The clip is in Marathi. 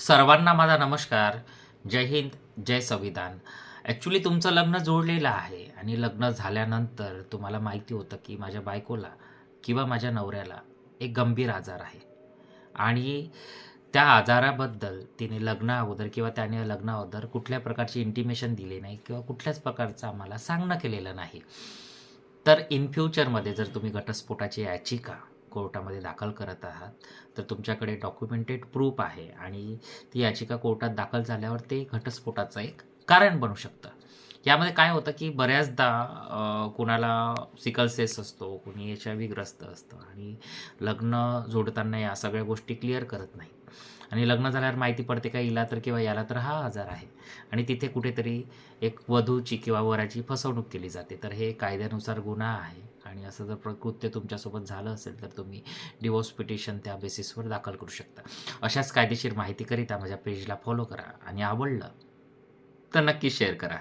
सर्वांना माझा नमस्कार. जय हिंद, जय संविधान. ॲक्च्युली तुमचं लग्न जोडलेलं आहे आणि लग्न झाल्यानंतर तुम्हाला माहिती होतं की माझ्या बायकोला किंवा माझ्या नवऱ्याला एक गंभीर आजार आहे आणि त्या आजाराबद्दल तिने लग्नाअगोदर किंवा त्याने लग्नाअगोदर कुठल्या प्रकारची इंटिमेशन दिली नाही किंवा कुठल्याच प्रकारचं आम्हाला सांगणं केलेलं नाही. तर इन फ्युचरमध्ये जर तुम्ही घटस्फोटाची याचिका कोर्टामध्ये दाखल करत आहात, तर तुमच्याकडे डॉक्युमेंटेड प्रूफ आहे आणि ती याचिका कोर्टात दाखल झाल्यावर ते घटस्फोटाचं एक कारण बनू शकतं. यामध्ये काय होतं, की बऱ्याचदा कुणाला सिकल सेल्स असतो, कुणी HIV ग्रस्त असतं आणि लग्न जोडताना या सगळ्या गोष्टी क्लिअर करत नाही आणि लग्न झाल्यावर माहिती पडते का हिला तर किंवा याला तर हा आजार आहे आणि तिथे कुठेतरी एक वधूची किंवा वराची फसवणूक केली जाते. तर हे कायद्यानुसार गुन्हा आहे आणि असं जर कृत्य तुमच्यासोबत झालं असेल तर तुम्ही डिवोर्स पिटिशन त्या बेसिसवर दाखल करू शकता. अशाच कायदेशीर माहितीकरिता माझ्या पेजला फॉलो करा आणि आवडलं तर नक्की शेअर करा.